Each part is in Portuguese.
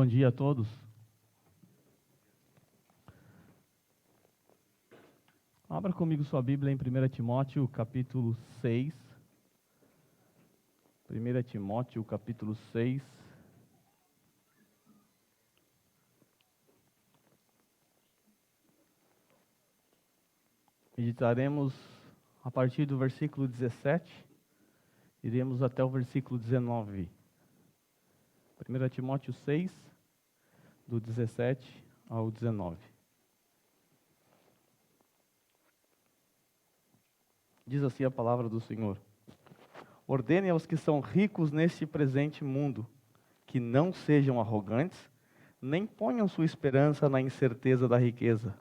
Bom dia a todos. Abra comigo sua Bíblia em 1 Timóteo, capítulo 6. 1 Timóteo, capítulo 6. Meditaremos a partir do versículo 17, iremos até o versículo 19. 1 Timóteo 6, do 17 ao 19. Diz assim a palavra do Senhor: Ordene aos que são ricos neste presente mundo, que não sejam arrogantes, nem ponham sua esperança na incerteza da riqueza,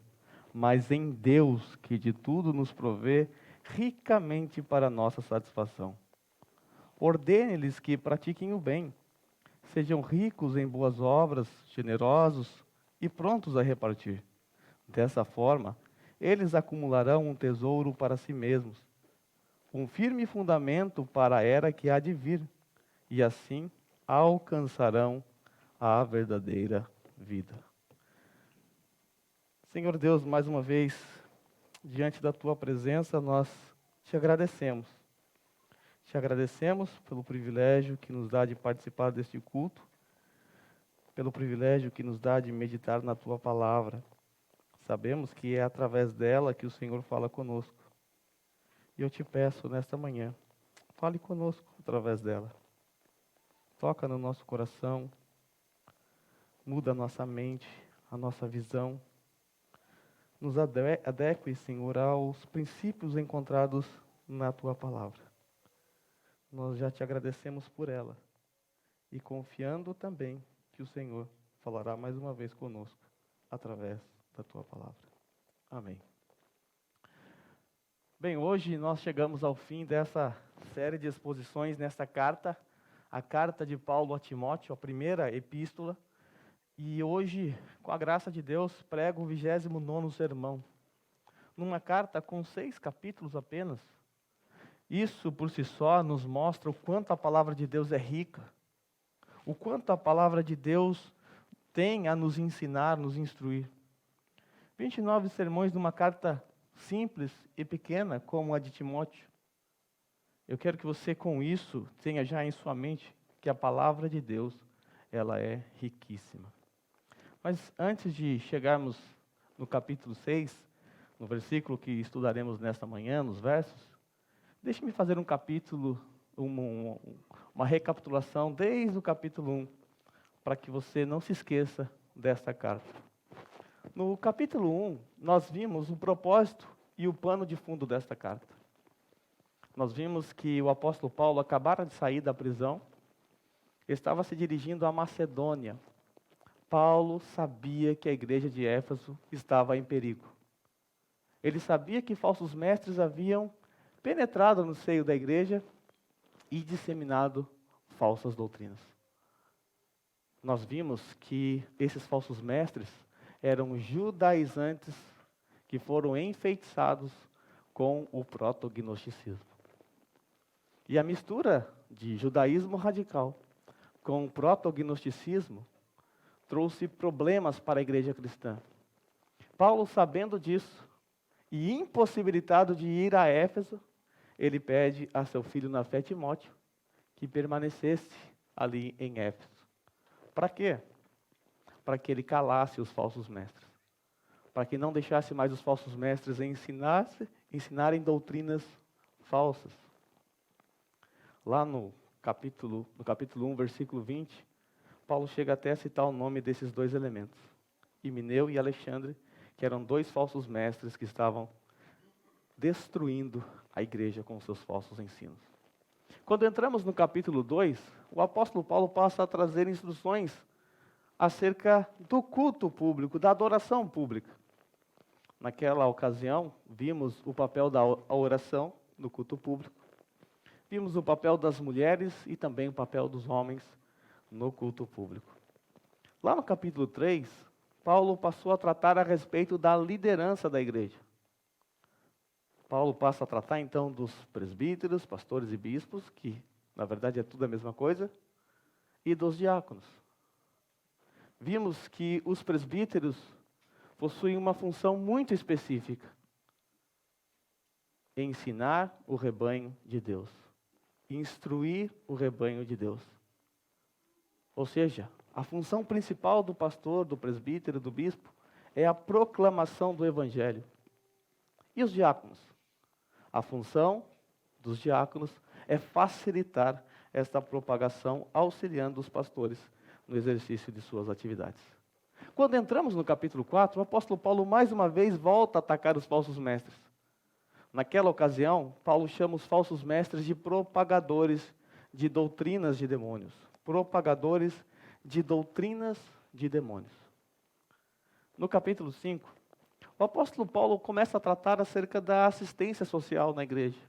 mas em Deus, que de tudo nos provê ricamente para nossa satisfação. Ordene-lhes que pratiquem o bem, sejam ricos em boas obras, generosos e prontos a repartir. Dessa forma, eles acumularão um tesouro para si mesmos, um firme fundamento para a era que há de vir, e assim alcançarão a verdadeira vida. Senhor Deus, mais uma vez, diante da Tua presença, nós te agradecemos. Te agradecemos pelo privilégio que nos dá de participar deste culto, pelo privilégio que nos dá de meditar na Tua palavra. Sabemos que é através dela que o Senhor fala conosco. E eu te peço nesta manhã, fale conosco através dela. Toca no nosso coração, muda a nossa mente, a nossa visão. Nos adeque, Senhor, aos princípios encontrados na Tua palavra. Nós já te agradecemos por ela e confiando também que o Senhor falará mais uma vez conosco através da Tua palavra. Amém. Bem, hoje nós chegamos ao fim dessa série de exposições nesta carta, a carta de Paulo a Timóteo, a primeira epístola, e hoje, com a graça de Deus, prego o 29º sermão, numa carta com 6 capítulos apenas. Isso, por si só, nos mostra o quanto a palavra de Deus é rica, o quanto a palavra de Deus tem a nos ensinar, nos instruir. 29 sermões numa carta simples e pequena como a de Timóteo. Eu quero que você, com isso, tenha já em sua mente que a palavra de Deus, ela é riquíssima. Mas antes de chegarmos no capítulo 6, no versículo que estudaremos nesta manhã, nos versos, deixe-me fazer um capítulo, uma recapitulação desde o capítulo 1, para que você não se esqueça desta carta. No capítulo 1, nós vimos o propósito e o pano de fundo desta carta. Nós vimos que o apóstolo Paulo acabara de sair da prisão, estava se dirigindo à Macedônia. Paulo sabia que a igreja de Éfeso estava em perigo. Ele sabia que falsos mestres haviam penetrado no seio da igreja e disseminado falsas doutrinas. Nós vimos que esses falsos mestres eram judaizantes que foram enfeitiçados com o protognosticismo. E a mistura de judaísmo radical com o protognosticismo trouxe problemas para a igreja cristã. Paulo, sabendo disso e impossibilitado de ir a Éfeso, ele pede a seu filho na fé, Timóteo, que permanecesse ali em Éfeso. Para quê? Para que ele calasse os falsos mestres. Para que não deixasse mais os falsos mestres ensinarem doutrinas falsas. Lá no capítulo 1, versículo 20, Paulo chega até a citar o nome desses dois elementos, Himeneu e Alexandre, que eram dois falsos mestres que estavam destruindo a igreja com seus falsos ensinos. Quando entramos no capítulo 2, o apóstolo Paulo passa a trazer instruções acerca do culto público, da adoração pública. Naquela ocasião, vimos o papel da oração no culto público, vimos o papel das mulheres e também o papel dos homens no culto público. Lá no capítulo 3, Paulo passou a tratar a respeito da liderança da igreja. Paulo passa a tratar então dos presbíteros, pastores e bispos, que na verdade é tudo a mesma coisa, e dos diáconos. vimos que os presbíteros possuem uma função muito específica: ensinar o rebanho de Deus, instruir o rebanho de Deus. Ou seja, a função principal do pastor, do presbítero, do bispo, é a proclamação do evangelho. E os diáconos? A função dos diáconos é facilitar esta propagação, auxiliando os pastores no exercício de suas atividades. Quando entramos no capítulo 4, o apóstolo Paulo mais uma vez volta a atacar os falsos mestres. Naquela ocasião, Paulo chama os falsos mestres de propagadores de doutrinas de demônios. Propagadores de doutrinas de demônios. No capítulo 5, o apóstolo Paulo começa a tratar acerca da assistência social na igreja.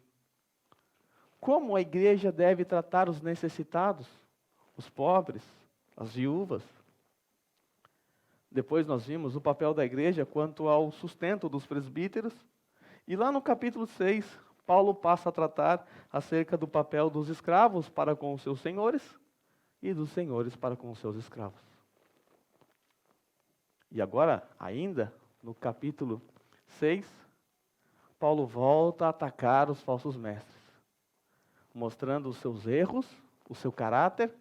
Como a igreja deve tratar os necessitados, os pobres, as viúvas. Depois nós vimos o papel da igreja quanto ao sustento dos presbíteros. E lá no capítulo 6, Paulo passa a tratar acerca do papel dos escravos para com os seus senhores e dos senhores para com os seus escravos. E agora, ainda no capítulo 6, Paulo volta a atacar os falsos mestres, mostrando os seus erros, o seu caráter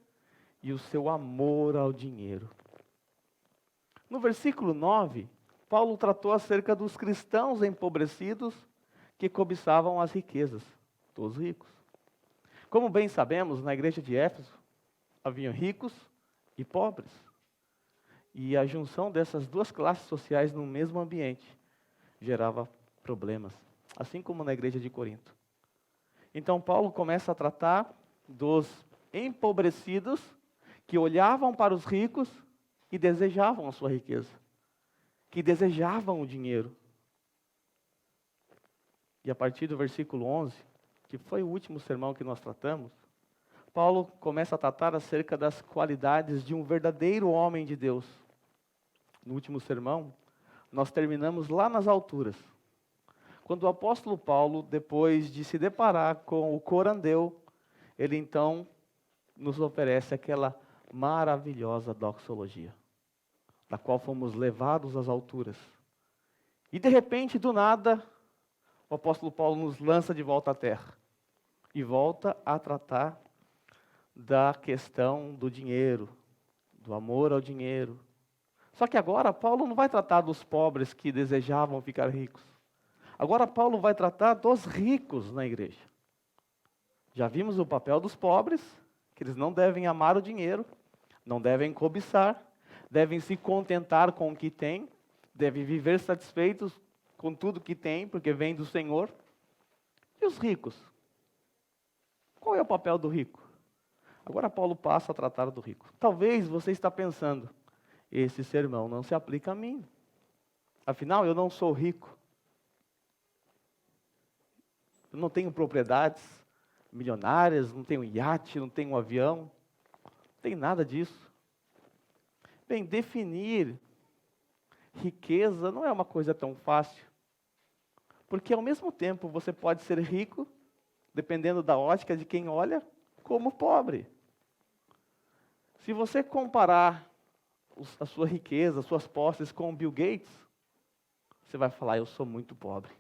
e o seu amor ao dinheiro. No versículo 9, Paulo tratou acerca dos cristãos empobrecidos que cobiçavam as riquezas dos ricos. Como bem sabemos, na igreja de Éfeso, haviam ricos e pobres. E a junção dessas duas classes sociais no mesmo ambiente gerava problemas, assim como na igreja de Corinto. Então Paulo começa a tratar dos empobrecidos que olhavam para os ricos e desejavam a sua riqueza, que desejavam o dinheiro. E a partir do versículo 11, que foi o último sermão que nós tratamos, Paulo começa a tratar acerca das qualidades de um verdadeiro homem de Deus. No último sermão, nós terminamos lá nas alturas, quando o apóstolo Paulo, depois de se deparar com o corandeu, ele então nos oferece aquela maravilhosa doxologia, da qual fomos levados às alturas. E de repente, do nada, o apóstolo Paulo nos lança de volta à terra e volta a tratar da questão do dinheiro, do amor ao dinheiro. Só que agora Paulo não vai tratar dos pobres que desejavam ficar ricos. Agora Paulo vai tratar dos ricos na igreja. Já vimos o papel dos pobres, que eles não devem amar o dinheiro, não devem cobiçar, devem se contentar com o que têm, devem viver satisfeitos com tudo que têm, porque vem do Senhor. E os ricos? Qual é o papel do rico? Agora Paulo passa a tratar do rico. Talvez você está pensando, esse sermão não se aplica a mim. Afinal, eu não sou rico. Eu não tenho propriedades milionárias, não tenho iate, não tenho avião. Não tem nada disso. Bem, definir riqueza não é uma coisa tão fácil. Porque ao mesmo tempo você pode ser rico, dependendo da ótica de quem olha, como pobre. Se você comparar a sua riqueza, as suas posses com o Bill Gates, você vai falar, eu sou muito pobre.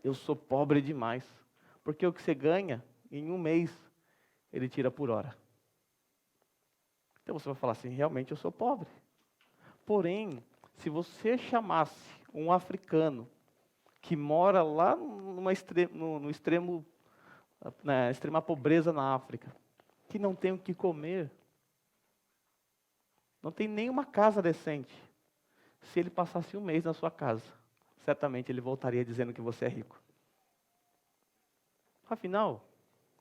Eu sou pobre demais. Porque o que você ganha, em um mês, ele tira por hora. Então você vai falar assim, realmente eu sou pobre. Porém, se você chamasse um africano que mora lá na extrema pobreza na África, que não tem o que comer, não tem nenhuma casa decente, se ele passasse um mês na sua casa, certamente ele voltaria dizendo que você é rico. Afinal,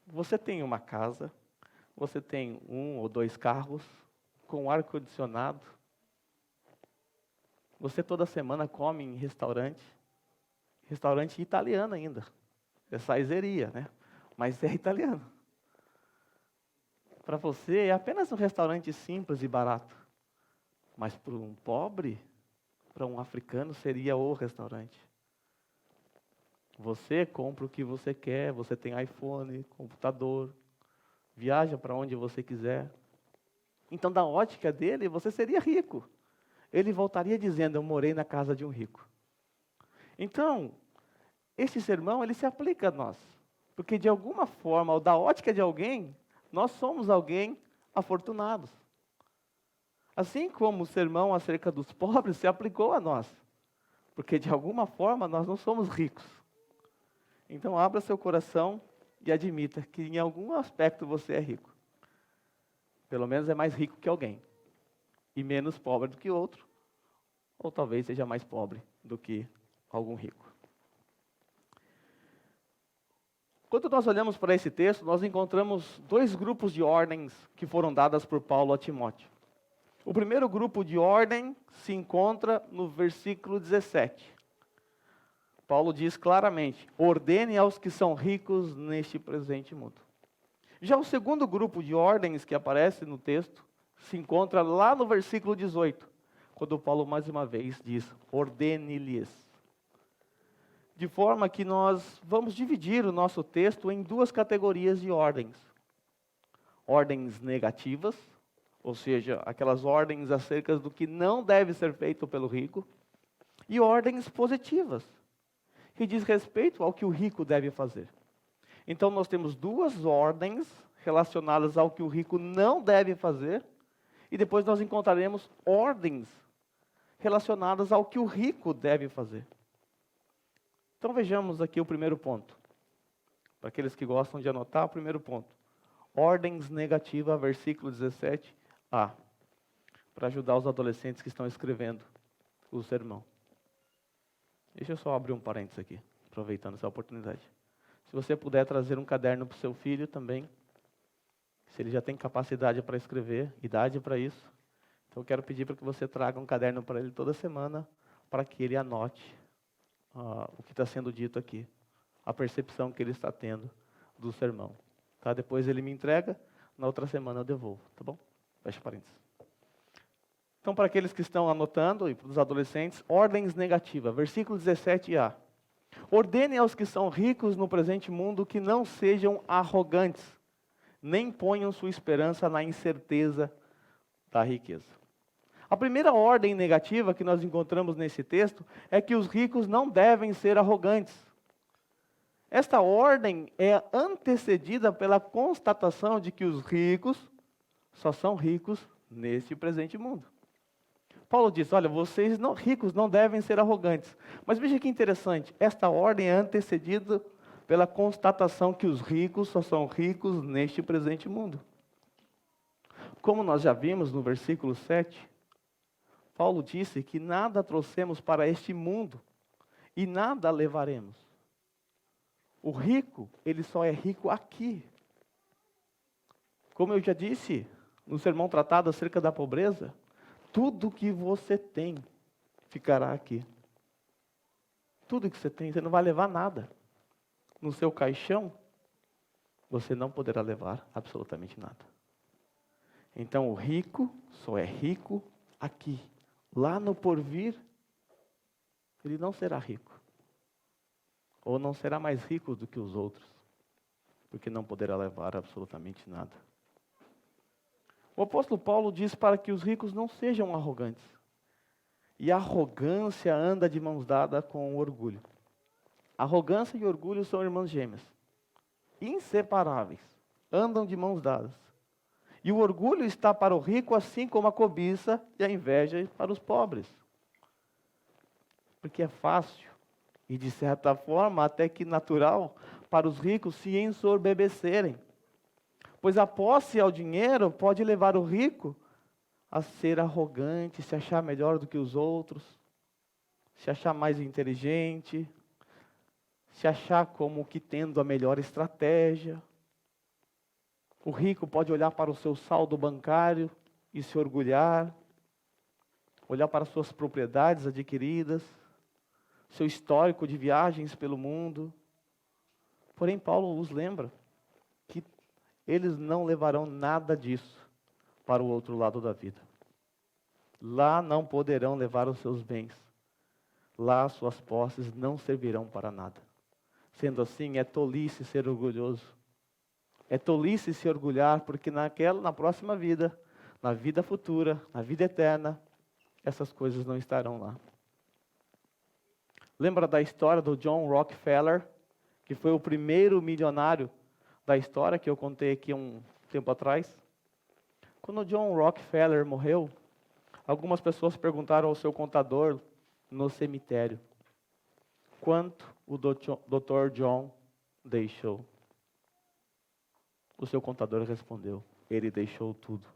você tem uma casa, você tem 1 ou 2 carros, com ar-condicionado, você toda semana come em restaurante italiano ainda, é saizeria, né? Mas é italiano. Para você é apenas um restaurante simples e barato, mas para um pobre, para um africano, seria o restaurante. Você compra o que você quer, você tem iPhone, computador, viaja para onde você quiser. Então, da ótica dele, você seria rico. Ele voltaria dizendo, eu morei na casa de um rico. Então, esse sermão, ele se aplica a nós. Porque de alguma forma, ou da ótica de alguém, nós somos alguém afortunados. Assim como o sermão acerca dos pobres se aplicou a nós. Porque de alguma forma, nós não somos ricos. Então, abra seu coração e admita que em algum aspecto você é rico. Pelo menos é mais rico que alguém. E menos pobre do que outro. Ou talvez seja mais pobre do que algum rico. Quando nós olhamos para esse texto, nós encontramos dois grupos de ordens que foram dadas por Paulo a Timóteo. O primeiro grupo de ordem se encontra no versículo 17. Paulo diz claramente, ordene aos que são ricos neste presente mundo. Já o segundo grupo de ordens que aparece no texto, se encontra lá no versículo 18, quando Paulo mais uma vez diz, ordene-lhes. De forma que nós vamos dividir o nosso texto em duas categorias de ordens. Ordens negativas, ou seja, aquelas ordens acerca do que não deve ser feito pelo rico, e ordens positivas, que diz respeito ao que o rico deve fazer. Então nós temos duas ordens relacionadas ao que o rico não deve fazer, e depois nós encontraremos ordens relacionadas ao que o rico deve fazer. Então vejamos aqui o primeiro ponto. Para aqueles que gostam de anotar, o primeiro ponto. Ordens negativas, versículo 17a. Para ajudar os adolescentes que estão escrevendo o sermão. Deixa eu só abrir um parênteses aqui, aproveitando essa oportunidade. Se você puder trazer um caderno para o seu filho também, se ele já tem capacidade para escrever, idade para isso, então eu quero pedir para que você traga um caderno para ele toda semana, para que ele anote o que está sendo dito aqui, a percepção que ele está tendo do sermão. Tá? Depois ele me entrega, na outra semana eu devolvo, tá bom? Fecha parênteses. Então, para aqueles que estão anotando, e para os adolescentes, ordens negativas, versículo 17a. Ordene aos que são ricos no presente mundo que não sejam arrogantes, nem ponham sua esperança na incerteza da riqueza. A primeira ordem negativa que nós encontramos nesse texto é que os ricos não devem ser arrogantes. Esta ordem é antecedida pela constatação de que os ricos só são ricos neste presente mundo. Paulo diz, olha, vocês ricos não devem ser arrogantes. Mas veja que interessante, esta ordem é antecedida pela constatação que os ricos só são ricos neste presente mundo. Como nós já vimos no versículo 7, Paulo disse que nada trouxemos para este mundo e nada levaremos. O rico, ele só é rico aqui. Como eu já disse no sermão tratado acerca da pobreza, tudo que você tem ficará aqui. Tudo que você tem, você não vai levar nada. No seu caixão, você não poderá levar absolutamente nada. Então o rico só é rico aqui. Lá no porvir, ele não será rico. Ou não será mais rico do que os outros. Porque não poderá levar absolutamente nada. O apóstolo Paulo diz para que os ricos não sejam arrogantes. E a arrogância anda de mãos dadas com o orgulho. Arrogância e orgulho são irmãs gêmeas. Inseparáveis. Andam de mãos dadas. E o orgulho está para o rico, assim como a cobiça e a inveja para os pobres. Porque é fácil, e de certa forma até que natural, para os ricos se ensorbebecerem. Pois a posse ao dinheiro pode levar o rico a ser arrogante, se achar melhor do que os outros, se achar mais inteligente, se achar como que tendo a melhor estratégia. O rico pode olhar para o seu saldo bancário e se orgulhar, olhar para suas propriedades adquiridas, seu histórico de viagens pelo mundo. Porém, Paulo os lembra que eles não levarão nada disso para o outro lado da vida. Lá não poderão levar os seus bens. Lá suas posses não servirão para nada. Sendo assim, é tolice ser orgulhoso. É tolice se orgulhar, porque na próxima vida, na vida futura, na vida eterna, essas coisas não estarão lá. Lembra da história do John Rockefeller, que foi o primeiro milionário da história, que eu contei aqui um tempo atrás? Quando o John Rockefeller morreu, algumas pessoas perguntaram ao seu contador no cemitério: quanto o Dr. John deixou? O seu contador respondeu: ele deixou tudo.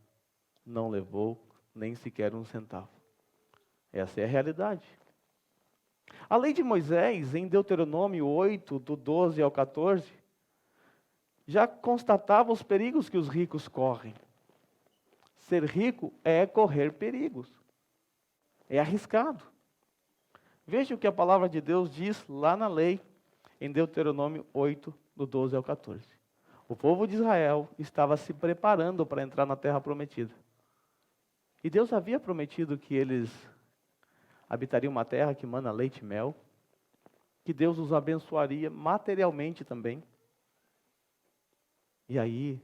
Não levou nem sequer um centavo. Essa é a realidade. A lei de Moisés, em Deuteronômio 8, do 12 ao 14, já constatava os perigos que os ricos correm. Ser rico é correr perigos. É arriscado. Veja o que a palavra de Deus diz lá na lei, em Deuteronômio 8, do 12 ao 14. O povo de Israel estava se preparando para entrar na terra prometida. E Deus havia prometido que eles habitariam uma terra que mana leite e mel, que Deus os abençoaria materialmente também. E aí,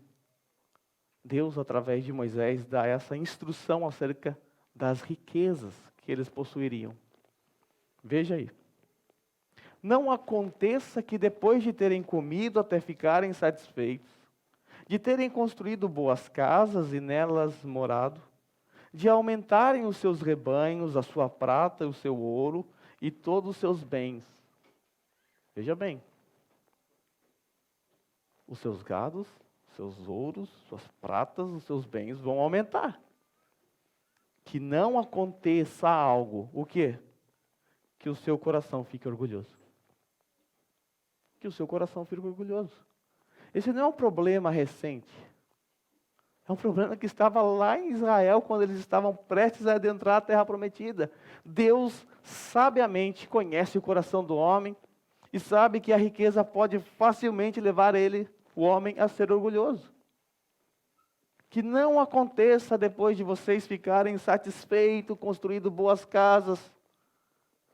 Deus, através de Moisés, dá essa instrução acerca das riquezas que eles possuiriam. Veja aí. Não aconteça que depois de terem comido até ficarem satisfeitos, de terem construído boas casas e nelas morado, de aumentarem os seus rebanhos, a sua prata, o seu ouro e todos os seus bens. Veja bem, os seus gados, seus ouros, suas pratas, os seus bens vão aumentar. Que não aconteça algo, o quê? Que o seu coração fique orgulhoso. Que o seu coração fique orgulhoso. Esse não é um problema recente. É um problema que estava lá em Israel, quando eles estavam prestes a adentrar a terra prometida. Deus sabiamente conhece o coração do homem e sabe que a riqueza pode facilmente levar o homem, a ser orgulhoso. Que não aconteça depois de vocês ficarem satisfeitos, construindo boas casas,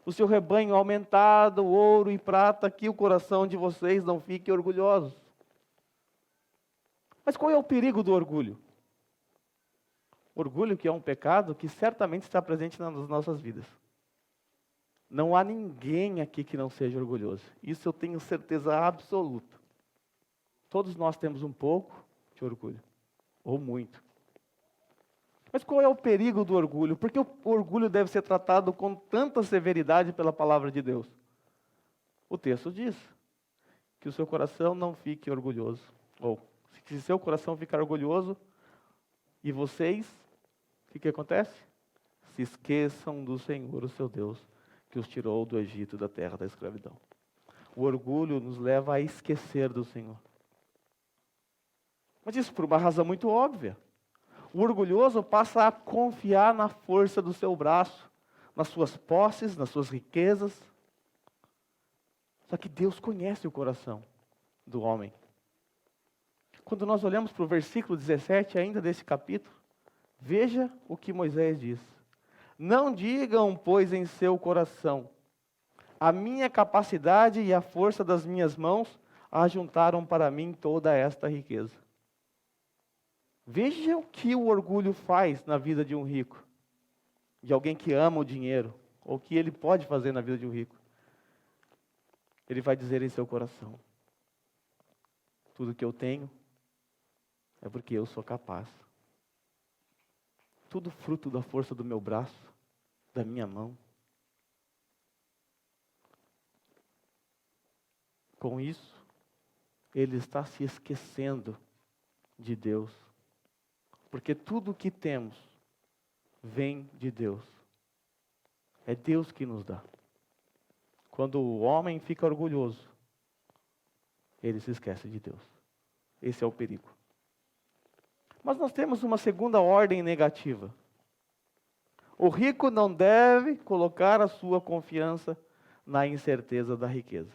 o seu rebanho aumentado, ouro e prata, que o coração de vocês não fique orgulhoso. Mas qual é o perigo do orgulho? Orgulho, que é um pecado que certamente está presente nas nossas vidas. Não há ninguém aqui que não seja orgulhoso. Isso eu tenho certeza absoluta. Todos nós temos um pouco de orgulho, ou muito. Mas qual é o perigo do orgulho? Por que o orgulho deve ser tratado com tanta severidade pela palavra de Deus? O texto diz que o seu coração não fique orgulhoso. Ou, se seu coração ficar orgulhoso, e vocês, o que acontece? Se esqueçam do Senhor, o seu Deus, que os tirou do Egito, da terra da escravidão. O orgulho nos leva a esquecer do Senhor. Mas isso por uma razão muito óbvia. O orgulhoso passa a confiar na força do seu braço, nas suas posses, nas suas riquezas. Só que Deus conhece o coração do homem. Quando nós olhamos para o versículo 17 ainda desse capítulo, veja o que Moisés diz. Não digam, pois, em seu coração, a minha capacidade e a força das minhas mãos ajuntaram para mim toda esta riqueza. Veja o que o orgulho faz na vida de um rico, de alguém que ama o dinheiro, ou o que ele pode fazer na vida de um rico. Ele vai dizer em seu coração: tudo que eu tenho é porque eu sou capaz. Tudo fruto da força do meu braço, da minha mão. Com isso, ele está se esquecendo de Deus. Porque tudo o que temos vem de Deus. É Deus que nos dá. Quando o homem fica orgulhoso, ele se esquece de Deus. Esse é o perigo. Mas nós temos uma segunda ordem negativa. O rico não deve colocar a sua confiança na incerteza da riqueza.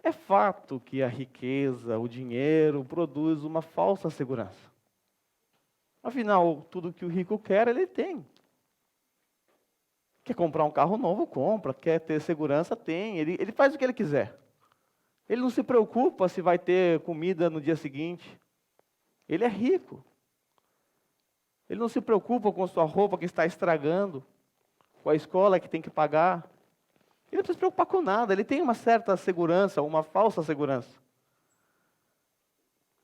É fato que a riqueza, o dinheiro, produz uma falsa segurança. Afinal, tudo que o rico quer, ele tem. Quer comprar um carro novo, compra. Quer ter segurança, tem. Ele faz o que ele quiser. Ele não se preocupa se vai ter comida no dia seguinte. Ele é rico. Ele não se preocupa com a sua roupa que está estragando, com a escola que tem que pagar. Ele não precisa se preocupar com nada. Ele tem uma certa segurança, uma falsa segurança.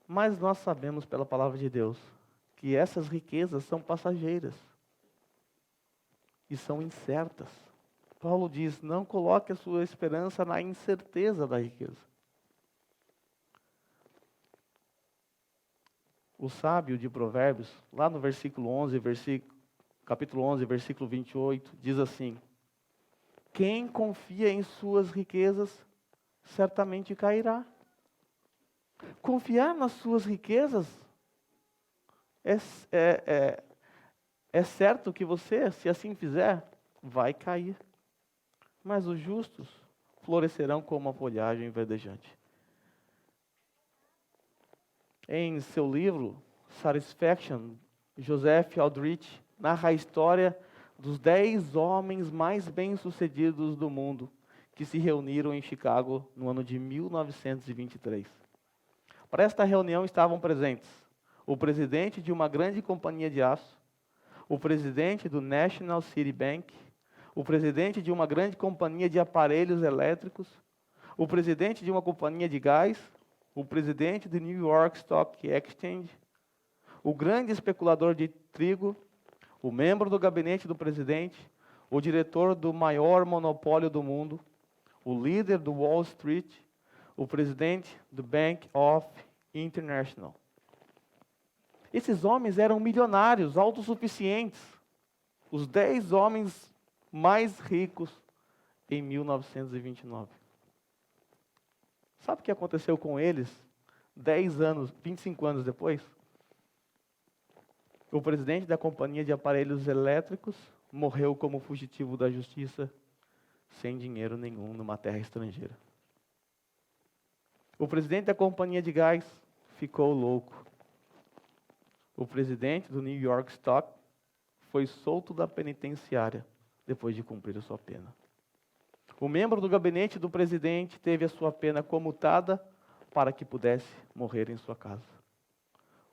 Mas nós sabemos pela palavra de Deus que essas riquezas são passageiras e são incertas. Paulo diz, não coloque a sua esperança na incerteza da riqueza. O sábio de Provérbios, lá no capítulo 11, versículo 28, diz assim: quem confia em suas riquezas, certamente cairá. Confiar nas suas riquezas é certo que você, se assim fizer, vai cair. Mas os justos florescerão como a folhagem verdejante. Em seu livro, Satisfaction, Joseph Aldrich narra a história dos 10 homens mais bem-sucedidos do mundo que se reuniram em Chicago no ano de 1923. Para esta reunião estavam presentes o presidente de uma grande companhia de aço, o presidente do National City Bank, o presidente de uma grande companhia de aparelhos elétricos, o presidente de uma companhia de gás, o presidente do New York Stock Exchange, o grande especulador de trigo, o membro do gabinete do presidente, o diretor do maior monopólio do mundo, o líder do Wall Street, o presidente do Bank of International. Esses homens eram milionários, autossuficientes, os 10 homens mais ricos em 1929. Sabe o que aconteceu com eles 25 anos depois? O presidente da companhia de aparelhos elétricos morreu como fugitivo da justiça, sem dinheiro nenhum, numa terra estrangeira. O presidente da companhia de gás ficou louco. O presidente do New York Stock foi solto da penitenciária depois de cumprir a sua pena. O membro do gabinete do presidente teve a sua pena comutada para que pudesse morrer em sua casa.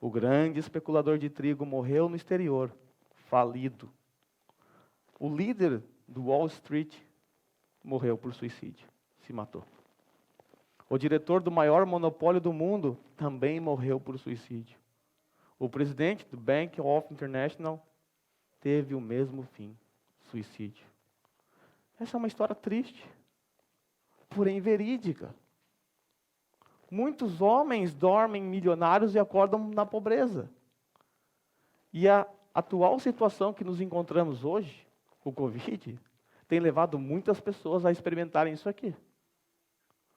O grande especulador de trigo morreu no exterior, falido. O líder do Wall Street morreu por suicídio, se matou. O diretor do maior monopólio do mundo também morreu por suicídio. O presidente do Bank of International teve o mesmo fim, suicídio. Essa é uma história triste, porém verídica. Muitos homens dormem milionários e acordam na pobreza. E a atual situação que nos encontramos hoje, o Covid, tem levado muitas pessoas a experimentarem isso aqui.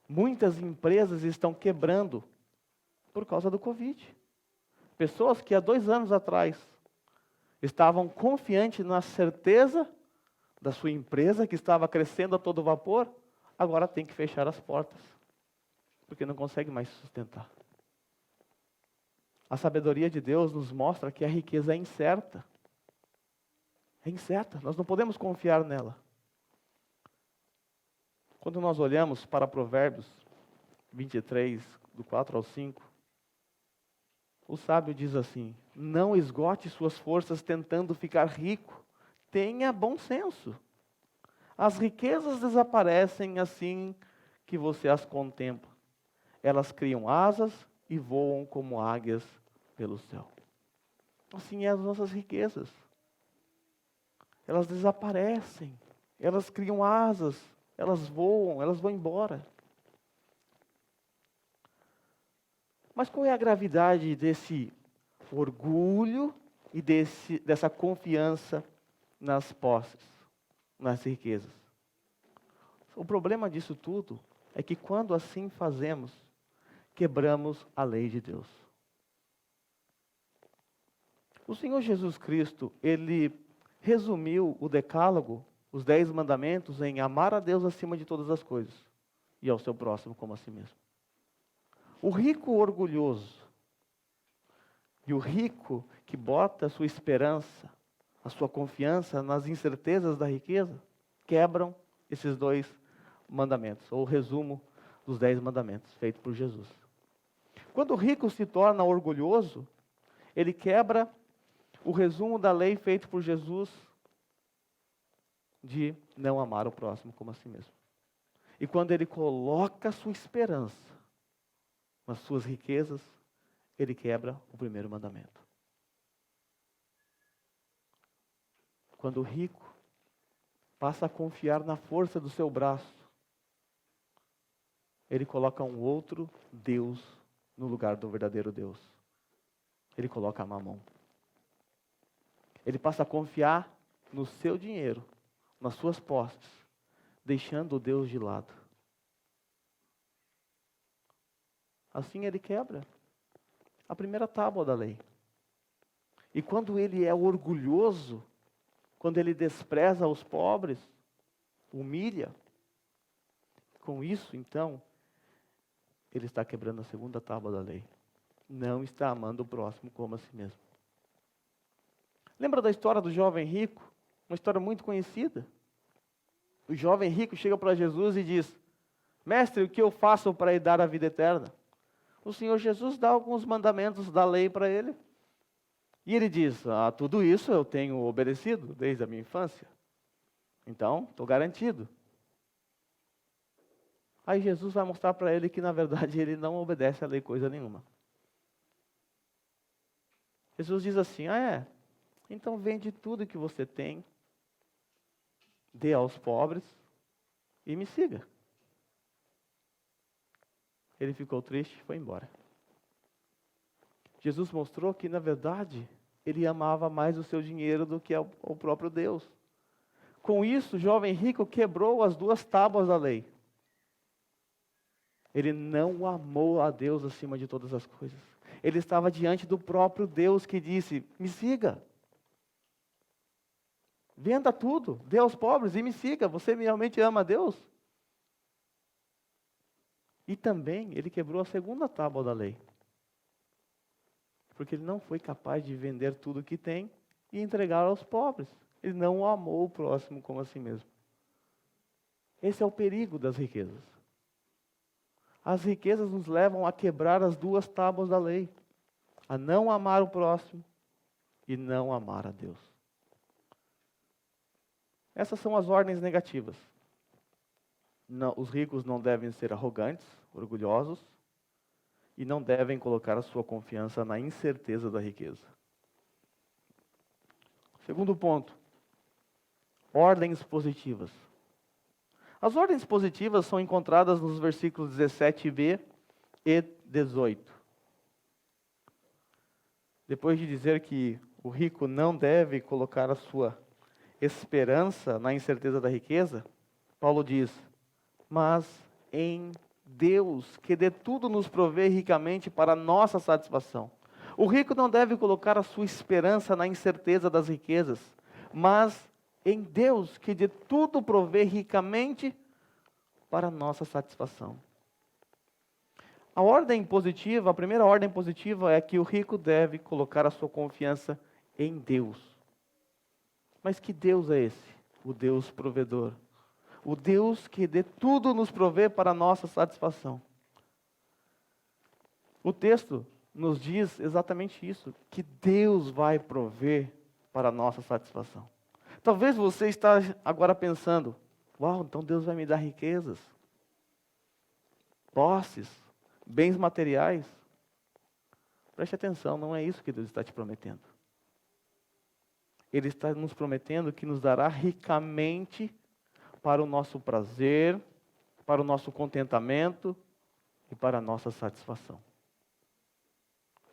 Muitas empresas estão quebrando por causa do Covid. Pessoas que há 2 anos atrás estavam confiantes na certeza da sua empresa, que estava crescendo a todo vapor, agora tem que fechar as portas, porque não consegue mais sustentar. A sabedoria de Deus nos mostra que a riqueza é incerta. É incerta, nós não podemos confiar nela. Quando nós olhamos para Provérbios 23, do 4 ao 5, o sábio diz assim: não esgote suas forças tentando ficar rico, tenha bom senso. As riquezas desaparecem assim que você as contempla. Elas criam asas e voam como águias pelo céu. Assim é as nossas riquezas. Elas desaparecem, elas criam asas, elas vão embora. Mas qual é a gravidade desse orgulho e dessa confiança nas posses, nas riquezas? O problema disso tudo é que quando assim fazemos, quebramos a lei de Deus. O Senhor Jesus Cristo, Ele resumiu o decálogo, os 10 mandamentos, em amar a Deus acima de todas as coisas e ao seu próximo como a si mesmo. O rico orgulhoso e o rico que bota a sua esperança, a sua confiança nas incertezas da riqueza, quebram esses 2 mandamentos, ou o resumo dos 10 mandamentos, feito por Jesus. Quando o rico se torna orgulhoso, ele quebra o resumo da lei feito por Jesus de não amar o próximo como a si mesmo. E quando ele coloca a sua esperança nas suas riquezas, ele quebra o primeiro mandamento. Quando o rico passa a confiar na força do seu braço, ele coloca um outro Deus no lugar do verdadeiro Deus. Ele coloca a Mamon. Ele passa a confiar no seu dinheiro, nas suas posses, deixando o Deus de lado. Assim ele quebra a primeira tábua da lei. E quando ele é orgulhoso, quando ele despreza os pobres, humilha, com isso, então, ele está quebrando a segunda tábua da lei. Não está amando o próximo como a si mesmo. Lembra da história do jovem rico? Uma história muito conhecida. O jovem rico chega para Jesus e diz: Mestre, o que eu faço para herdar a vida eterna? O Senhor Jesus dá alguns mandamentos da lei para ele. E ele diz: tudo isso eu tenho obedecido desde a minha infância. Então, estou garantido. Aí Jesus vai mostrar para ele que, na verdade, ele não obedece a lei coisa nenhuma. Jesus diz assim: então vende tudo que você tem, dê aos pobres e me siga. Ele ficou triste e foi embora. Jesus mostrou que, na verdade, ele amava mais o seu dinheiro do que o próprio Deus. Com isso, o jovem rico quebrou as duas tábuas da lei. Ele não amou a Deus acima de todas as coisas. Ele estava diante do próprio Deus que disse: me siga. Venda tudo, dê aos pobres e me siga. Você realmente ama a Deus? E também ele quebrou a segunda tábua da lei. Porque ele não foi capaz de vender tudo que tem e entregar aos pobres. Ele não amou o próximo como a si mesmo. Esse é o perigo das riquezas. As riquezas nos levam a quebrar as duas tábuas da lei. A não amar o próximo e não amar a Deus. Essas são as ordens negativas. Não, os ricos não devem ser arrogantes, orgulhosos, e não devem colocar a sua confiança na incerteza da riqueza. Segundo ponto, ordens positivas. As ordens positivas são encontradas nos versículos 17b e 18. Depois de dizer que o rico não deve colocar a sua esperança na incerteza da riqueza, Paulo diz: mas em Deus, que de tudo nos provê ricamente para nossa satisfação. O rico não deve colocar a sua esperança na incerteza das riquezas, mas em Deus, que de tudo provê ricamente para nossa satisfação. A ordem positiva, a primeira ordem positiva é que o rico deve colocar a sua confiança em Deus. Mas que Deus é esse? O Deus provedor. O Deus que de tudo nos provê para a nossa satisfação. O texto nos diz exatamente isso, que Deus vai prover para a nossa satisfação. Talvez você está agora pensando: uau, então Deus vai me dar riquezas, posses, bens materiais. Preste atenção, não é isso que Deus está te prometendo. Ele está nos prometendo que nos dará ricamente para o nosso prazer, para o nosso contentamento e para a nossa satisfação.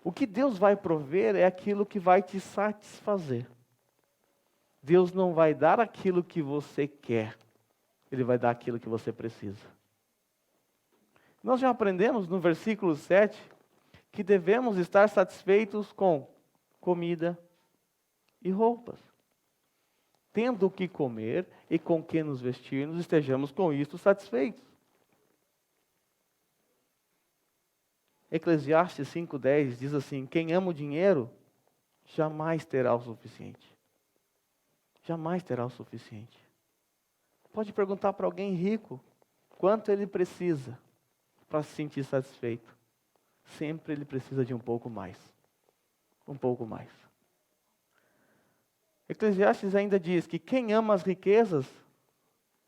O que Deus vai prover é aquilo que vai te satisfazer. Deus não vai dar aquilo que você quer, Ele vai dar aquilo que você precisa. Nós já aprendemos no versículo 7 que devemos estar satisfeitos com comida e roupas. Tendo o que comer e com que nos vestirmos, estejamos com isto satisfeitos. Eclesiastes 5:10 diz assim: quem ama o dinheiro, jamais terá o suficiente. Jamais terá o suficiente. Pode perguntar para alguém rico quanto ele precisa para se sentir satisfeito. Sempre ele precisa de um pouco mais. Um pouco mais. Eclesiastes ainda diz que quem ama as riquezas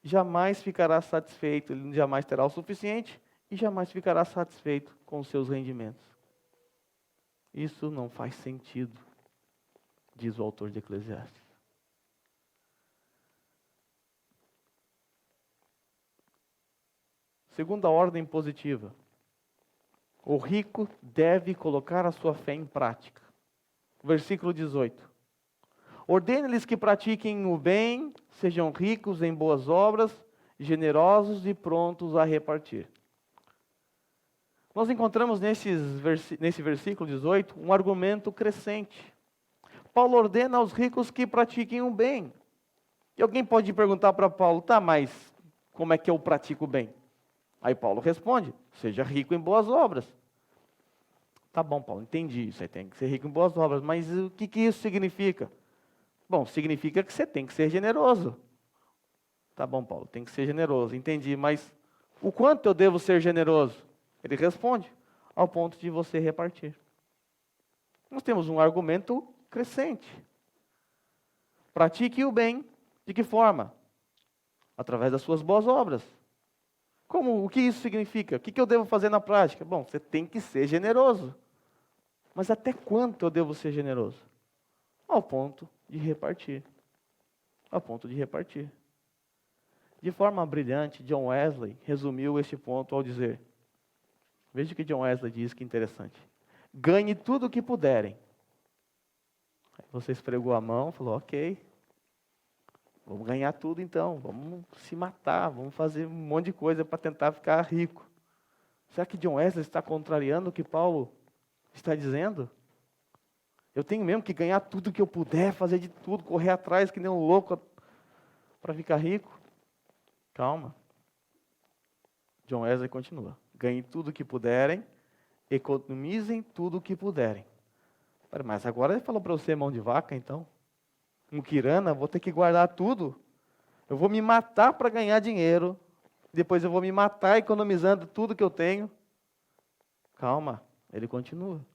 jamais ficará satisfeito, ele jamais terá o suficiente e jamais ficará satisfeito com os seus rendimentos. Isso não faz sentido, diz o autor de Eclesiastes. Segunda ordem positiva. O rico deve colocar a sua fé em prática. Versículo 18. Ordene-lhes que pratiquem o bem, sejam ricos em boas obras, generosos e prontos a repartir. Nós encontramos nesse versículo 18 um argumento crescente. Paulo ordena aos ricos que pratiquem o bem. E alguém pode perguntar para Paulo, tá, mas como é que eu pratico o bem? Aí Paulo responde, seja rico em boas obras. Tá bom, Paulo, entendi, você tem que ser rico em boas obras, mas o que isso significa? Bom, significa que você tem que ser generoso. Tá bom, Paulo, tem que ser generoso, entendi, mas o quanto eu devo ser generoso? Ele responde, ao ponto de você repartir. Nós temos um argumento crescente. Pratique o bem, de que forma? Através das suas boas obras. O que isso significa? O que eu devo fazer na prática? Bom, você tem que ser generoso. Mas até quanto eu devo ser generoso? Ao ponto de repartir. Ao ponto de repartir. De forma brilhante, John Wesley resumiu este ponto ao dizer, veja o que John Wesley diz, que interessante. Ganhe tudo o que puderem. Aí você esfregou a mão, falou, ok, vamos ganhar tudo então, vamos se matar, vamos fazer um monte de coisa para tentar ficar rico. Será que John Wesley está contrariando o que Paulo está dizendo? Eu tenho mesmo que ganhar tudo que eu puder, fazer de tudo, correr atrás que nem um louco para ficar rico? Calma. John Wesley continua. Ganhem tudo o que puderem, economizem tudo o que puderem. Mas agora ele falou para você mão de vaca, então? Muquirana, vou ter que guardar tudo? Eu vou me matar para ganhar dinheiro, depois eu vou me matar economizando tudo que eu tenho? Calma, ele continua.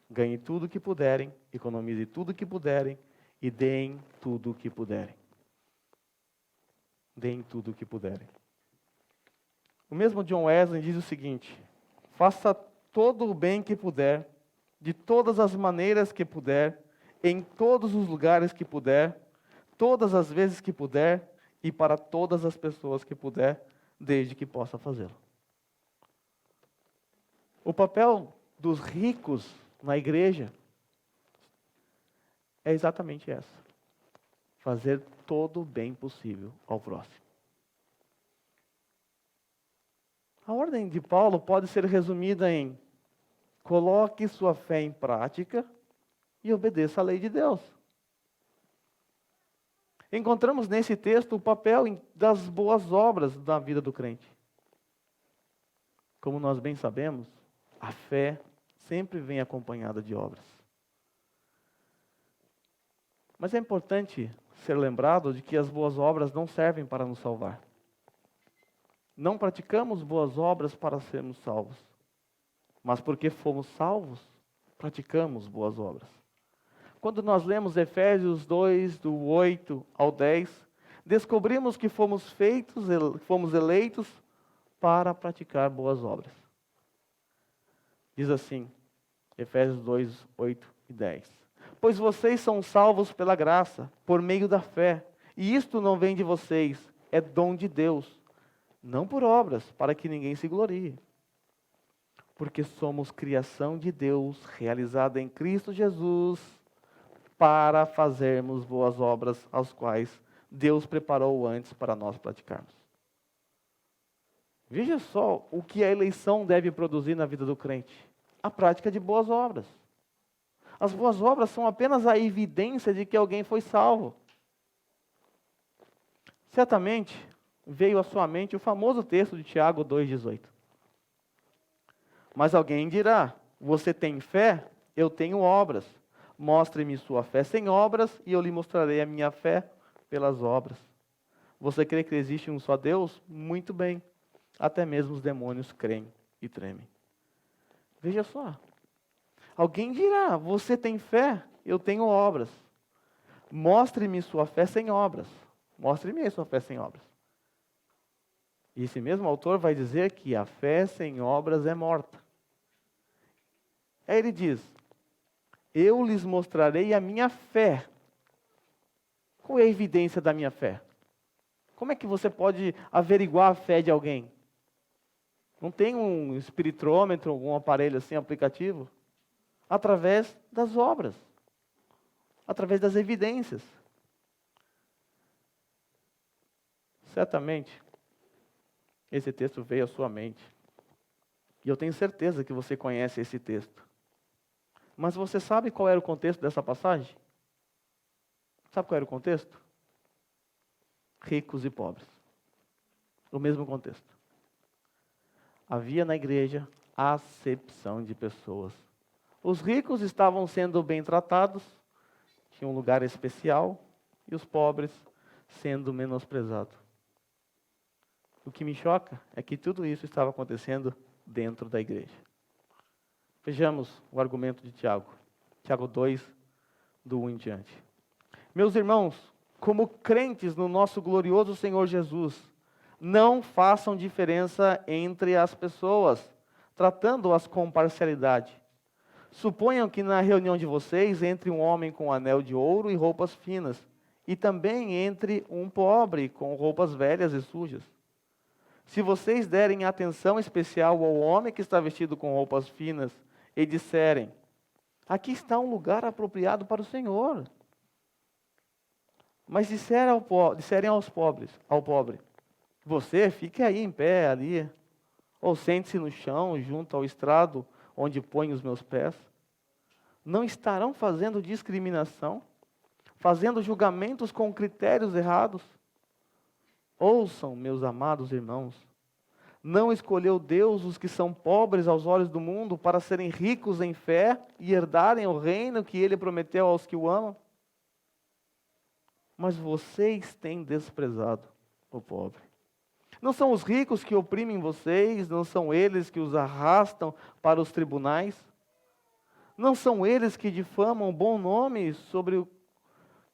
Ganhem tudo o que puderem, economizem tudo o que puderem e deem tudo o que puderem. Deem tudo o que puderem. O mesmo John Wesley diz o seguinte, faça todo o bem que puder, de todas as maneiras que puder, em todos os lugares que puder, todas as vezes que puder e para todas as pessoas que puder, desde que possa fazê-lo. O papel dos ricos na igreja é exatamente essa. Fazer todo o bem possível ao próximo. A ordem de Paulo pode ser resumida em: coloque sua fé em prática e obedeça à lei de Deus. Encontramos nesse texto o papel das boas obras na vida do crente. Como nós bem sabemos, a fé sempre vem acompanhada de obras. Mas é importante ser lembrado de que as boas obras não servem para nos salvar. Não praticamos boas obras para sermos salvos. Mas porque fomos salvos, praticamos boas obras. Quando nós lemos Efésios 2, do 8 ao 10, descobrimos que fomos eleitos para praticar boas obras. Diz assim, Efésios 2, 8 e 10. Pois vocês são salvos pela graça, por meio da fé. E isto não vem de vocês, é dom de Deus. Não por obras, para que ninguém se glorie. Porque somos criação de Deus, realizada em Cristo Jesus, para fazermos boas obras, as quais Deus preparou antes para nós praticarmos. Veja só o que a eleição deve produzir na vida do crente. A prática de boas obras. As boas obras são apenas a evidência de que alguém foi salvo. Certamente veio à sua mente o famoso texto de Tiago 2,18. Mas alguém dirá, você tem fé? Eu tenho obras. Mostre-me sua fé sem obras, e eu lhe mostrarei a minha fé pelas obras. Você crê que existe um só Deus? Muito bem. Até mesmo os demônios creem e tremem. Veja só. Alguém dirá, você tem fé? Eu tenho obras. Mostre-me sua fé sem obras. Mostre-me aí sua fé sem obras. E esse mesmo autor vai dizer que a fé sem obras é morta. Aí ele diz: eu lhes mostrarei a minha fé. Qual é a evidência da minha fé? Como é que você pode averiguar a fé de alguém? Não tem um espiritrômetro, algum aparelho assim, aplicativo? Através das obras. Através das evidências. Certamente, esse texto veio à sua mente. E eu tenho certeza que você conhece esse texto. Mas você sabe qual era o contexto dessa passagem? Sabe qual era o contexto? Ricos e pobres. O mesmo contexto. Havia na igreja acepção de pessoas. Os ricos estavam sendo bem tratados, tinham um lugar especial, e os pobres sendo menosprezados. O que me choca é que tudo isso estava acontecendo dentro da igreja. Vejamos o argumento de Tiago. Tiago 2, do 1 em diante. Meus irmãos, como crentes no nosso glorioso Senhor Jesus, não façam diferença entre as pessoas, tratando-as com parcialidade. Suponham que na reunião de vocês entre um homem com anel de ouro e roupas finas, e também entre um pobre com roupas velhas e sujas. Se vocês derem atenção especial ao homem que está vestido com roupas finas e disserem: aqui está um lugar apropriado para o Senhor. Mas disserem ao pobre: você fique aí em pé ali, ou sente-se no chão junto ao estrado onde ponho os meus pés. Não estarão fazendo discriminação, fazendo julgamentos com critérios errados? Ouçam, meus amados irmãos, não escolheu Deus os que são pobres aos olhos do mundo para serem ricos em fé e herdarem o reino que Ele prometeu aos que o amam? Mas vocês têm desprezado o pobre. Não são os ricos que oprimem vocês, não são eles que os arrastam para os tribunais? Não são eles que difamam o bom nome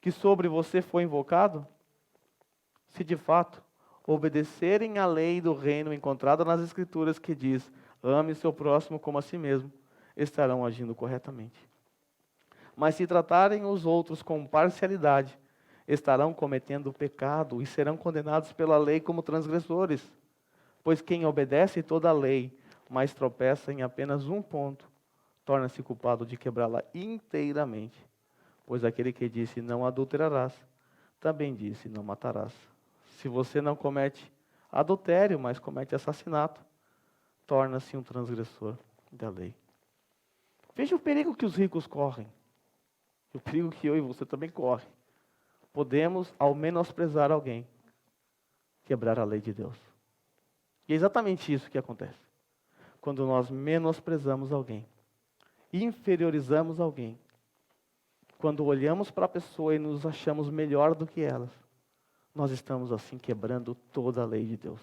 que sobre você foi invocado? Se de fato obedecerem à lei do reino encontrada nas Escrituras que diz: ame seu próximo como a si mesmo, estarão agindo corretamente. Mas se tratarem os outros com parcialidade, estarão cometendo pecado e serão condenados pela lei como transgressores. Pois quem obedece toda a lei, mas tropeça em apenas um ponto, torna-se culpado de quebrá-la inteiramente. Pois aquele que disse não adulterarás, também disse não matarás. Se você não comete adultério, mas comete assassinato, torna-se um transgressor da lei. Veja o perigo que os ricos correm. O perigo que eu e você também corre. Podemos, ao menosprezar alguém, quebrar a lei de Deus. E é exatamente isso que acontece. Quando nós menosprezamos alguém, inferiorizamos alguém, quando olhamos para a pessoa e nos achamos melhor do que elas, nós estamos assim quebrando toda a lei de Deus.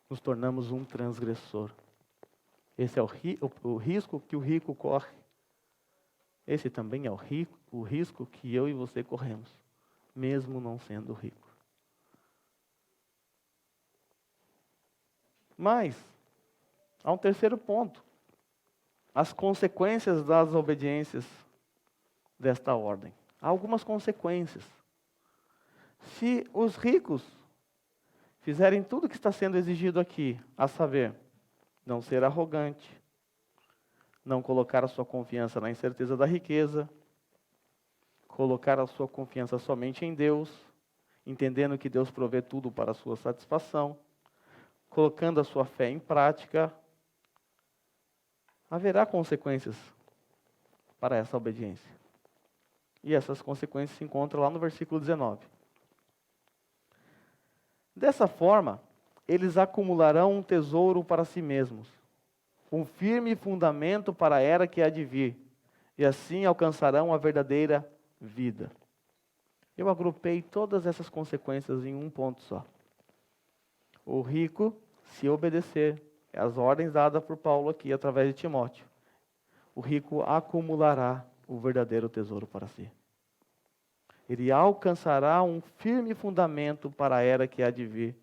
Nos tornamos um transgressor. Esse é o risco que o rico corre. Esse também é o risco que eu e você corremos, mesmo não sendo rico. Mas, há um terceiro ponto. As consequências das obediências desta ordem. Há algumas consequências. Se os ricos fizerem tudo o que está sendo exigido aqui, a saber, não ser arrogante, não colocar a sua confiança na incerteza da riqueza, colocar a sua confiança somente em Deus, entendendo que Deus provê tudo para a sua satisfação, colocando a sua fé em prática, haverá consequências para essa obediência. E essas consequências se encontram lá no versículo 19. Dessa forma, eles acumularão um tesouro para si mesmos, um firme fundamento para a era que há de vir, e assim alcançarão a verdadeira vida. Eu agrupei todas essas consequências em um ponto só. O rico, se obedecer às ordens dadas por Paulo aqui através de Timóteo, o rico acumulará o verdadeiro tesouro para si. Ele alcançará um firme fundamento para a era que há de vir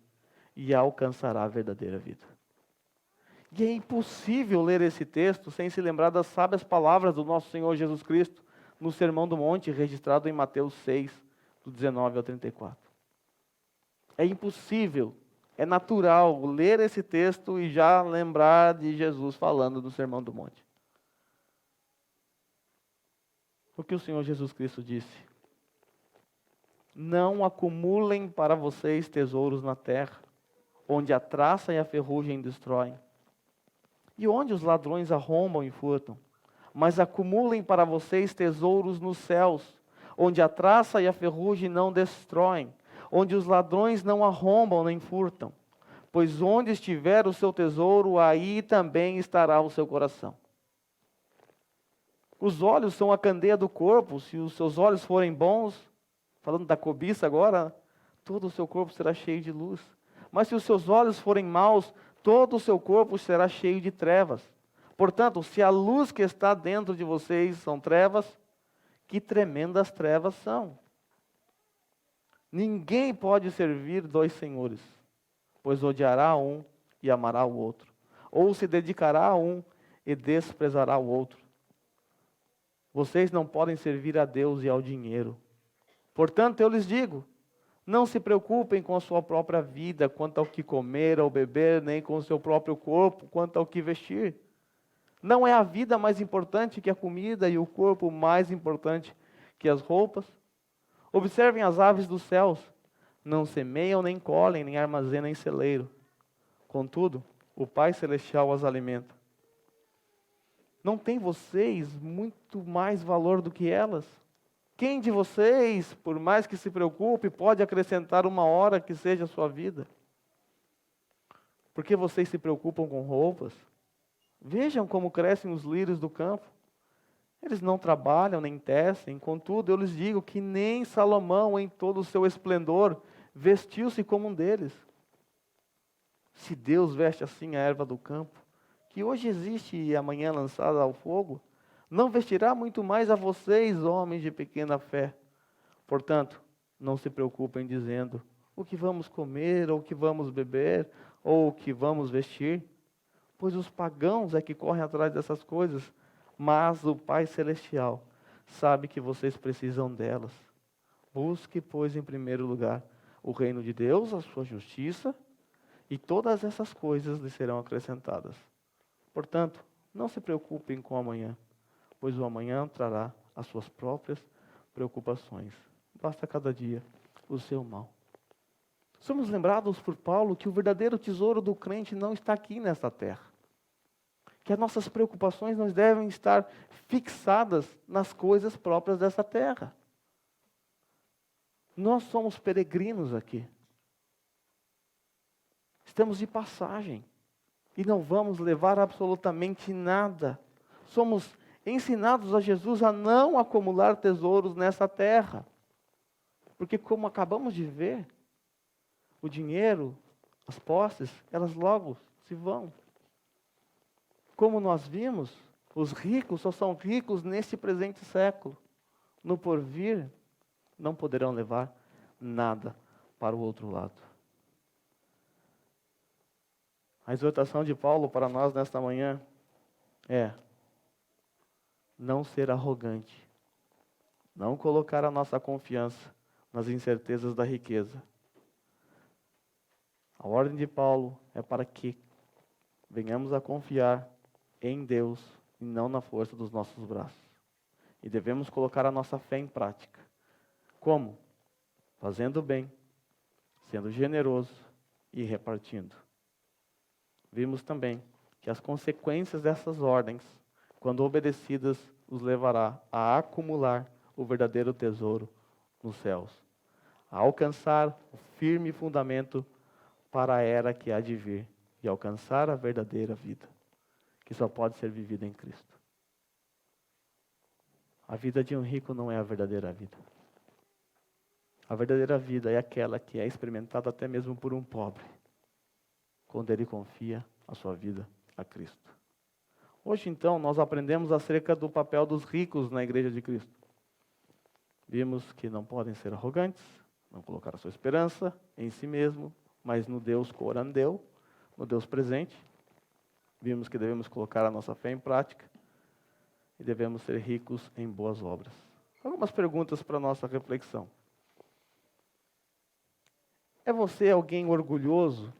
e alcançará a verdadeira vida. E é impossível ler esse texto sem se lembrar das sábias palavras do nosso Senhor Jesus Cristo no Sermão do Monte, registrado em Mateus 6, do 19 ao 34. É impossível, é natural ler esse texto e já lembrar de Jesus falando do Sermão do Monte. O que o Senhor Jesus Cristo disse? Não acumulem para vocês tesouros na terra, onde a traça e a ferrugem destroem, e onde os ladrões arrombam e furtam. Mas acumulem para vocês tesouros nos céus, onde a traça e a ferrugem não destroem, onde os ladrões não arrombam nem furtam. Pois onde estiver o seu tesouro, aí também estará o seu coração. Os olhos são a candeia do corpo. Se os seus olhos forem bons, falando da cobiça agora, todo o seu corpo será cheio de luz. Mas se os seus olhos forem maus, todo o seu corpo será cheio de trevas. Portanto, se a luz que está dentro de vocês são trevas, que tremendas trevas são. Ninguém pode servir dois senhores, pois odiará um e amará o outro, ou se dedicará a um e desprezará o outro. Vocês não podem servir a Deus e ao dinheiro. Portanto, eu lhes digo, não se preocupem com a sua própria vida, quanto ao que comer ou beber, nem com o seu próprio corpo, quanto ao que vestir. Não é a vida mais importante que a comida e o corpo mais importante que as roupas? Observem as aves dos céus, não semeiam, nem colhem, nem armazenam em celeiro. Contudo, o Pai Celestial as alimenta. Não tem vocês muito mais valor do que elas? Quem de vocês, por mais que se preocupe, pode acrescentar uma hora que seja a sua vida? Por que vocês se preocupam com roupas? Vejam como crescem os lírios do campo. Eles não trabalham nem tecem, contudo, eu lhes digo que nem Salomão, em todo o seu esplendor, vestiu-se como um deles. Se Deus veste assim a erva do campo, que hoje existe e amanhã lançada ao fogo, não vestirá muito mais a vocês, homens de pequena fé. Portanto, não se preocupem dizendo, o que vamos comer, ou o que vamos beber, ou o que vamos vestir, pois os pagãos é que correm atrás dessas coisas, mas o Pai Celestial sabe que vocês precisam delas. Busque, pois, em primeiro lugar o reino de Deus, a sua justiça, e todas essas coisas lhe serão acrescentadas. Portanto, não se preocupem com o amanhã, pois o amanhã trará as suas próprias preocupações. Basta cada dia o seu mal. Somos lembrados por Paulo que o verdadeiro tesouro do crente não está aqui nesta terra. Que as nossas preocupações não devem estar fixadas nas coisas próprias dessa terra. Nós somos peregrinos aqui. Estamos de passagem. E não vamos levar absolutamente nada. Somos ensinados a Jesus a não acumular tesouros nessa terra. Porque como acabamos de ver, o dinheiro, as posses, elas logo se vão. Como nós vimos, os ricos só são ricos neste presente século. No porvir, não poderão levar nada para o outro lado. A exortação de Paulo para nós nesta manhã é não ser arrogante, não colocar a nossa confiança nas incertezas da riqueza. A ordem de Paulo é para que venhamos a confiar em Deus e não na força dos nossos braços. E devemos colocar a nossa fé em prática. Como? Fazendo o bem, sendo generoso e repartindo. Vimos também que as consequências dessas ordens, quando obedecidas, os levará a acumular o verdadeiro tesouro nos céus, a alcançar o firme fundamento para a era que há de vir e alcançar a verdadeira vida, que só pode ser vivida em Cristo. A vida de um rico não é a verdadeira vida. A verdadeira vida é aquela que é experimentada até mesmo por um pobre, quando ele confia a sua vida a Cristo. Hoje, então, nós aprendemos acerca do papel dos ricos na Igreja de Cristo. Vimos que não podem ser arrogantes, não colocar a sua esperança em si mesmo, mas no Deus corandeu, no Deus presente. Vimos que devemos colocar a nossa fé em prática e devemos ser ricos em boas obras. Algumas perguntas para a nossa reflexão. É você alguém orgulhoso?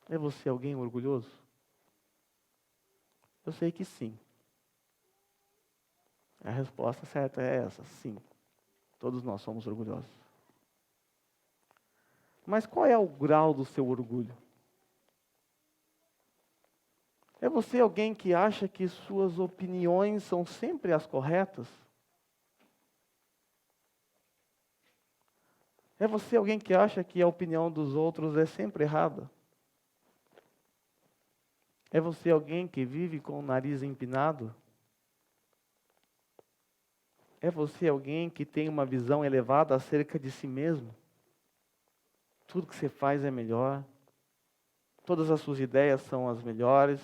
É você alguém orgulhoso? Eu sei que sim. A resposta certa é essa, sim. Todos nós somos orgulhosos. Mas qual é o grau do seu orgulho? É você alguém que acha que suas opiniões são sempre as corretas? É você alguém que acha que a opinião dos outros é sempre errada? É você alguém que vive com o nariz empinado? É você alguém que tem uma visão elevada acerca de si mesmo? Tudo que você faz é melhor. Todas as suas ideias são as melhores.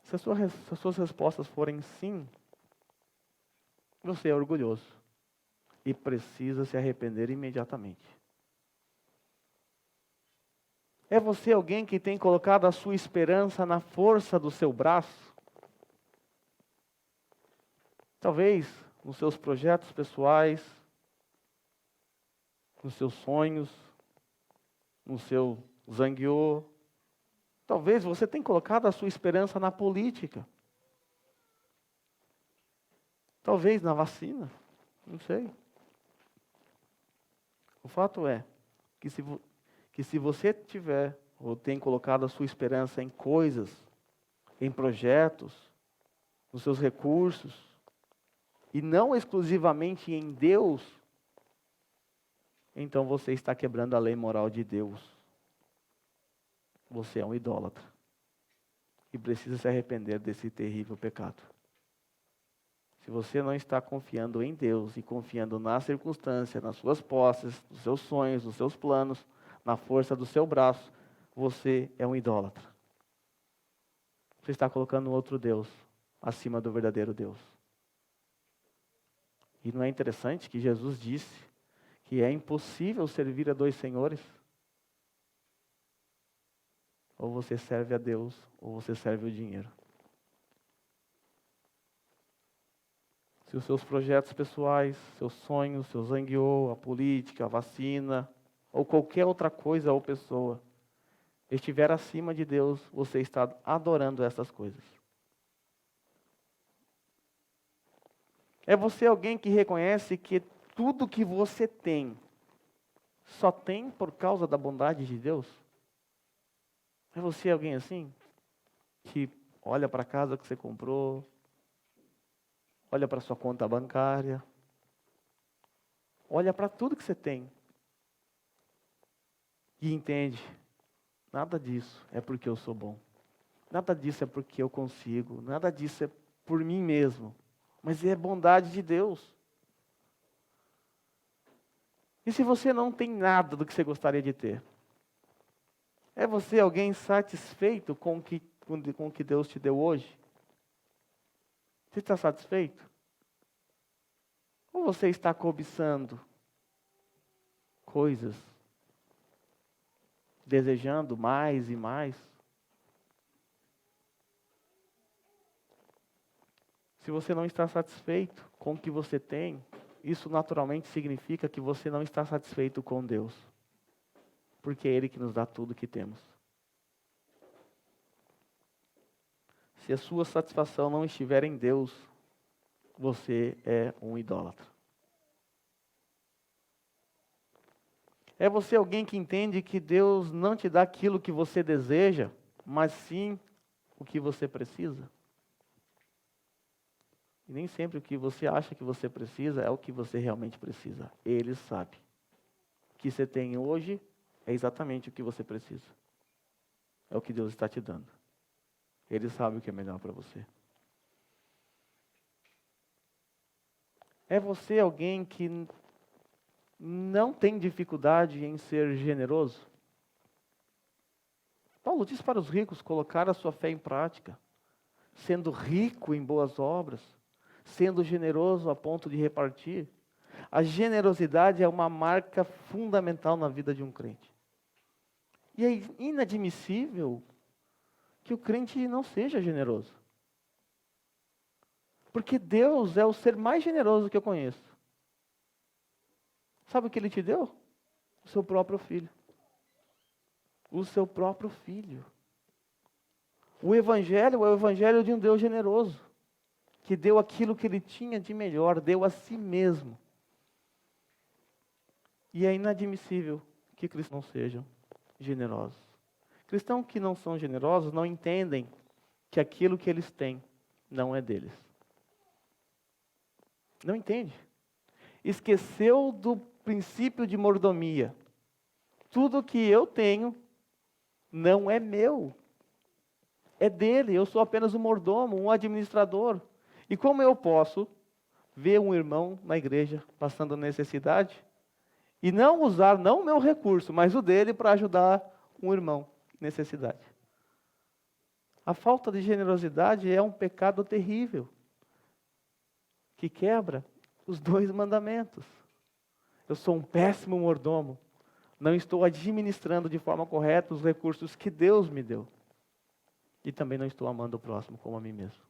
Se as suas respostas forem sim, você é orgulhoso e precisa se arrepender imediatamente. É você alguém que tem colocado a sua esperança na força do seu braço? Talvez nos seus projetos pessoais, nos seus sonhos, no seu zangueô. Talvez você tenha colocado a sua esperança na política. Talvez na vacina. Não sei. O fato é que se você tiver ou tem colocado a sua esperança em coisas, em projetos, nos seus recursos, e não exclusivamente em Deus, então você está quebrando a lei moral de Deus. Você é um idólatra. E precisa se arrepender desse terrível pecado. Se você não está confiando em Deus e confiando na circunstância, nas suas posses, nos seus sonhos, nos seus planos, na força do seu braço, você é um idólatra. Você está colocando outro Deus acima do verdadeiro Deus. E não é interessante que Jesus disse que é impossível servir a dois senhores? Ou você serve a Deus, ou você serve o dinheiro. Se os seus projetos pessoais, seus sonhos, seu zangueô, a política, a vacina, ou qualquer outra coisa ou pessoa, estiver acima de Deus, você está adorando essas coisas. É você alguém que reconhece que tudo que você tem, só tem por causa da bondade de Deus? É você alguém assim? Que olha para a casa que você comprou, olha para a sua conta bancária, olha para tudo que você tem e entende, nada disso é porque eu sou bom, nada disso é porque eu consigo, nada disso é por mim mesmo, mas é bondade de Deus. E se você não tem nada do que você gostaria de ter? É você alguém satisfeito com o que Deus te deu hoje? Você está satisfeito? Ou você está cobiçando coisas, desejando mais e mais? Se você não está satisfeito com o que você tem, isso naturalmente significa que você não está satisfeito com Deus. Porque é Ele que nos dá tudo o que temos. Se a sua satisfação não estiver em Deus, você é um idólatra. É você alguém que entende que Deus não te dá aquilo que você deseja, mas sim o que você precisa? E nem sempre o que você acha que você precisa é o que você realmente precisa. Ele sabe. O que você tem hoje é exatamente o que você precisa. É o que Deus está te dando. Ele sabe o que é melhor para você. É você alguém que não tem dificuldade em ser generoso? Paulo diz para os ricos colocar a sua fé em prática. sendo rico em boas obras, sendo generoso a ponto de repartir. A generosidade é uma marca fundamental na vida de um crente. E é inadmissível que o crente não seja generoso. Porque Deus é o ser mais generoso que eu conheço. Sabe o que Ele te deu? O seu próprio filho. O seu próprio filho. O Evangelho é o Evangelho de um Deus generoso, que deu aquilo que Ele tinha de melhor, deu a si mesmo. E é inadmissível que cristãos não sejam generosos. Cristãos que não são generosos não entendem que aquilo que eles têm não é deles. Não entende. Esqueceu do princípio de mordomia. Tudo que eu tenho não é meu. É dele. Eu sou apenas um mordomo, um administrador. E como eu posso ver um irmão na igreja passando necessidade e não usar não o meu recurso, mas o dele para ajudar um irmão em necessidade? A falta de generosidade é um pecado terrível, que quebra os 2 mandamentos. Eu sou um péssimo mordomo. Não estou administrando de forma correta os recursos que Deus me deu. E também não estou amando o próximo como a mim mesmo.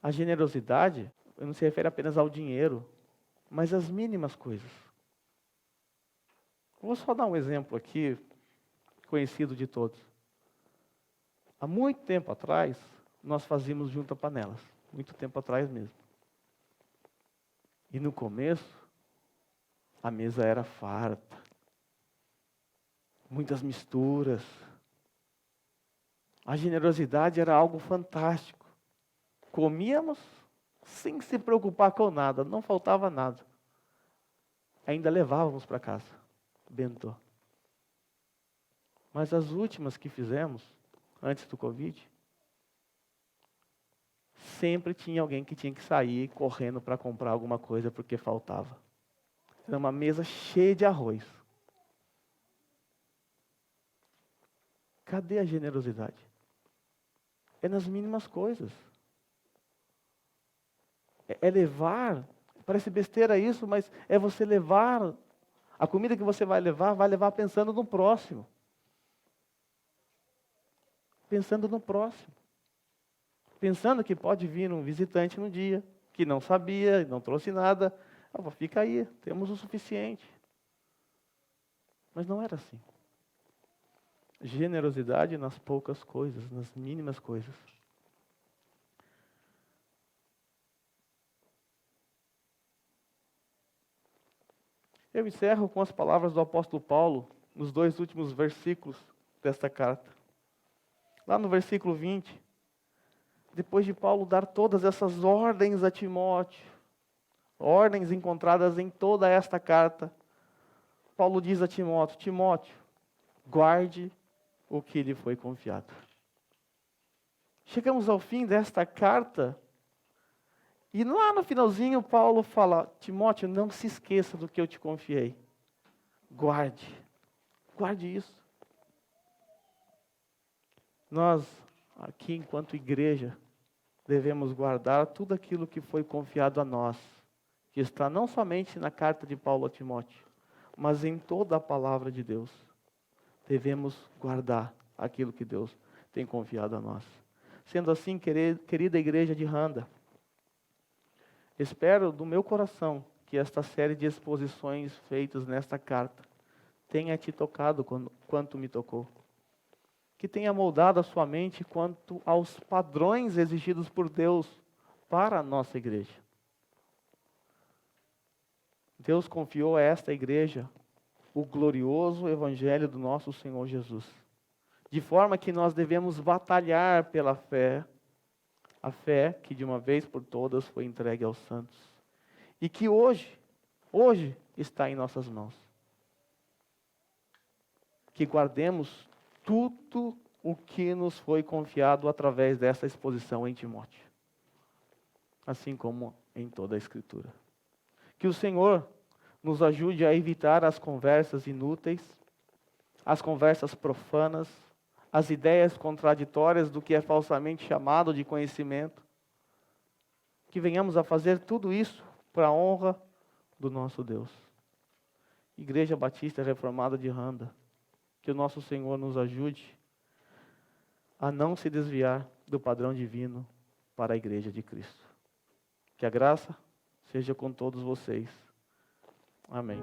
A generosidade não se refere apenas ao dinheiro, mas às mínimas coisas. Vou só dar um exemplo aqui, conhecido de todos. Há muito tempo atrás, nós fazíamos junta-panelas. Muito tempo atrás mesmo. E no começo, a mesa era farta. Muitas misturas. A generosidade era algo fantástico. Comíamos sem se preocupar com nada, não faltava nada. Ainda levávamos para casa, bentô. Mas as últimas que fizemos, antes do Covid, sempre tinha alguém que tinha que sair correndo para comprar alguma coisa porque faltava. Era uma mesa cheia de arroz. Cadê a generosidade? É nas mínimas coisas. É levar, parece besteira isso, mas é você levar, a comida que você vai levar pensando no próximo. Pensando no próximo. Pensando que pode vir um visitante no dia, que não sabia, não trouxe nada. Fica aí, temos o suficiente. Mas não era assim. Generosidade nas poucas coisas, nas mínimas coisas. Eu encerro com as palavras do apóstolo Paulo, nos 2 últimos versículos desta carta. Lá no versículo 20, depois de Paulo dar todas essas ordens a Timóteo, ordens encontradas em toda esta carta, Paulo diz a Timóteo: Timóteo, guarde o que lhe foi confiado. Chegamos ao fim desta carta, e lá no finalzinho Paulo fala: Timóteo, não se esqueça do que eu te confiei. Guarde isso. Nós, aqui enquanto igreja, devemos guardar tudo aquilo que foi confiado a nós, que está não somente na carta de Paulo a Timóteo, mas em toda a palavra de Deus. Devemos guardar aquilo que Deus tem confiado a nós. Sendo assim, querida igreja de Randa, espero do meu coração que esta série de exposições feitas nesta carta tenha te tocado quanto me tocou. Que tenha moldado a sua mente quanto aos padrões exigidos por Deus para a nossa igreja. Deus confiou a esta igreja o glorioso Evangelho do nosso Senhor Jesus. De forma que nós devemos batalhar pela fé, a fé que de uma vez por todas foi entregue aos santos. E que hoje está em nossas mãos. Que guardemos tudo o que nos foi confiado através dessa exposição em Timóteo. Assim como em toda a Escritura. Que o Senhor nos ajude a evitar as conversas inúteis, as conversas profanas, as ideias contraditórias do que é falsamente chamado de conhecimento. Que venhamos a fazer tudo isso para a honra do nosso Deus. Igreja Batista Reformada de Randa, que o nosso Senhor nos ajude a não se desviar do padrão divino para a Igreja de Cristo. Que a graça seja com todos vocês. Amém.